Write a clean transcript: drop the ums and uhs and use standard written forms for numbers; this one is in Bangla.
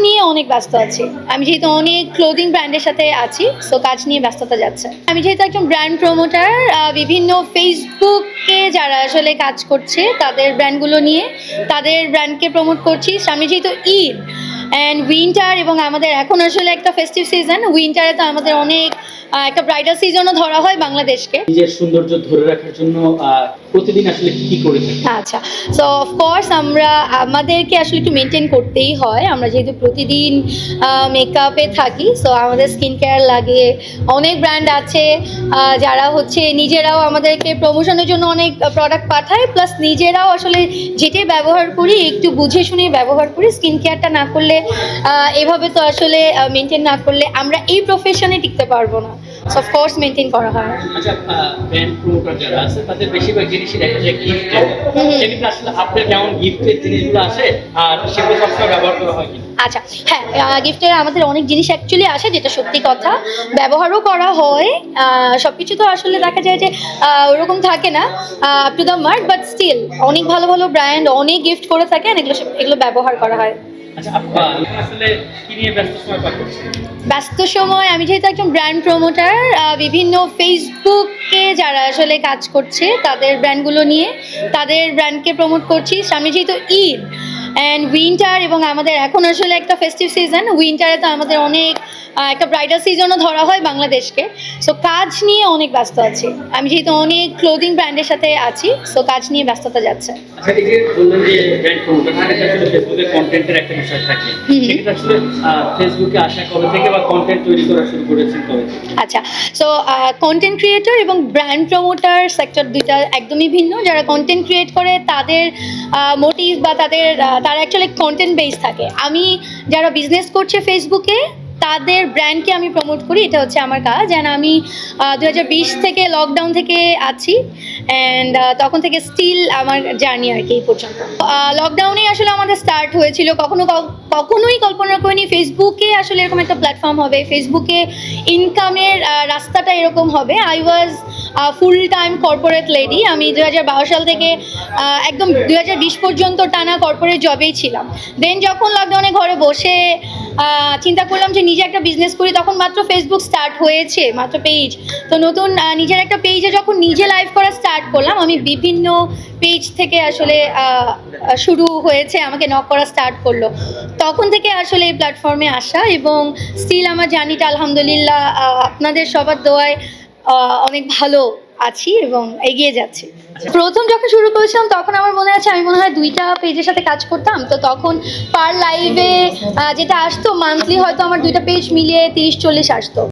নিয়ে অনেক ব্যস্ত আছি। আমি যেহেতু অনেক ক্লোদিং ব্র্যান্ডের সাথে আছি, সো কাজ নিয়ে ব্যস্ততা যাচ্ছে। আমি যেহেতু একজন ব্র্যান্ড প্রমোটার, বিভিন্ন ফেসবুকে যারা আসলে কাজ করছে তাদের ব্র্যান্ডগুলো নিয়ে তাদের ব্র্যান্ডকে প্রমোট করছি। সামনে যেহেতু ঈদ অ্যান্ড উইন্টার এবং আমাদের এখন আসলে একটা ফেস্টিভ সিজন, উইন্টারে তো আমাদের অনেক একটা ব্রাইডাল সিজনও ধরা হয় বাংলাদেশকে। নিজের সৌন্দর্য ধরে রাখার জন্য প্রতিদিন আসলে কি করে থাকি? আচ্ছা, সো অফকোর্স আমাদেরকে আসলে একটু মেনটেন করতেই হয়। আমরা যেহেতু প্রতিদিন মেকআপে থাকি, সো আমাদের স্কিন কেয়ার লাগে। অনেক ব্র্যান্ড আছে যারা হচ্ছে নিজেরাও আমাদেরকে প্রমোশনের জন্য অনেক প্রোডাক্ট পাঠায়, প্লাস নিজেরাও আসলে যেটাই ব্যবহার করি একটু বুঝে শুনে ব্যবহার করি। স্কিন কেয়ারটা না করলে, এভাবে তো আসলে মেনটেন না করলে আমরা এই প্রফেশনে টিকতে পারবো না। সো অফকোর্স মেনটেন করা হয়। আচ্ছা, ব্র্যান্ড প্রমোটার যারা আছে তাদের বেশিরভাগ জিনিসই দেখা যায় গিফট। সেক্ষেত্রে আসলে আপনার কেমন গিফটের জিনিসগুলো আসে আর সেগুলো সবসময় ব্যবহার করা হয় কিনা? আচ্ছা, হ্যাঁ, গিফটের আমাদের অনেক জিনিস অ্যাকচুয়ালি আসে, যেটা সত্যি কথা, ব্যবহারও করা হয়। সব কিছু তো আসলে দেখা যায় যে ওরকম থাকে না up to the mark, but still অনেক ভালো ভালো ব্র্যান্ড অনেক গিফট করে থাকে, এগুলো ব্যবহার করা হয়। আচ্ছা, আসলে কি নিয়ে ব্যস্ত সময় পার করছেন? ব্যস্ত সময় আমি যেহেতু একজন ব্র্যান্ড প্রমোটার, বিভিন্ন ফেসবুকে যারা আসলে কাজ করছে তাদের ব্র্যান্ডগুলো নিয়ে তাদের ব্র্যান্ডকে প্রমোট করছি। সামনে যেহেতু ঈদ অ্যান্ড উইন্টার এবং আমাদের এখন আসলে একটা ফেস্টিভ সিজন, উইন্টারে তো আমাদের অনেক একটা ব্রাইডাল সিজনও ধরা হয় বাংলাদেশকে। সো কাজ নিয়ে অনেক ব্যস্ত আছি। আমি যেহেতু অনেক ক্লোদিং ব্র্যান্ডের সাথে আছি, সো কাজ নিয়ে ব্যস্ততা যাচ্ছে। আচ্ছা, এই যে বললেন যে ব্র্যান্ড প্রমোটার, সেটা আসলে ফেসবুকে কন্টেন্টের একটা বিষয় থাকে। সেটা আসলে ফেসবুকে আসা কবে থেকে বা কন্টেন্ট তৈরি করা শুরু করেছেন কবে থেকে? আচ্ছা, সো কন্টেন্ট ক্রিয়েটর এবং ব্র্যান্ড প্রমোটার সেক্টর দুইটা একদমই ভিন্ন। যারা কন্টেন্ট ক্রিয়েট করে তাদের মোটিভ বা তারা অ্যাকচুয়ালি কন্টেন্ট বেস থাকে। আমি যারা বিজনেস করছে ফেসবুকে তাদের ব্র্যান্ডকে আমি প্রমোট করি, এটা হচ্ছে আমার কাজ। অ্যান্ড আমি 2020 থেকে লকডাউন থেকে আছি, অ্যান্ড তখন থেকে স্টিল আমার জার্নি আর কি এই পর্যন্ত। লকডাউনেই আসলে আমাদের স্টার্ট হয়েছিল। কখনোই কল্পনা করিনি ফেসবুকে আসলে এরকম একটা প্ল্যাটফর্ম হবে, ফেসবুকে ইনকামের রাস্তাটা এরকম হবে। I was full time corporate lady. আমি 2012 সাল থেকে একদম 2020 পর্যন্ত টানা কর্পোরেট জবেই ছিলাম। দেন যখন লকডাউনে ঘরে বসে চিন্তা করলাম যে নিজে একটা বিজনেস করি, তখন মাত্র ফেসবুক স্টার্ট হয়েছে, মাত্র পেজ। তো নতুন নিজের একটা পেজে যখন নিজে লাইভ করা স্টার্ট করলাম, আমি বিভিন্ন পেজ থেকে আসলে শুরু হয়েছে, আমাকে নক করা স্টার্ট করলো। তখন থেকে আসলে এই প্ল্যাটফর্মে আসা, এবং স্টিল আমার জার্নিটা আলহামদুলিল্লাহ আপনাদের সবার দোয়ায় অনেক ভালো আছি এবং এগিয়ে যাচ্ছি। প্রথম যখন শুরু করেছিলাম তখন আমার মনে আছে আমি মনে হয় 2টা পেজের সাথে কাজ করতাম। তো তখন পার লাইভে যেটা আসতো মান্থলি, হয়তো আমার 2টা পেজ মিলিয়ে 30-40 আসতো।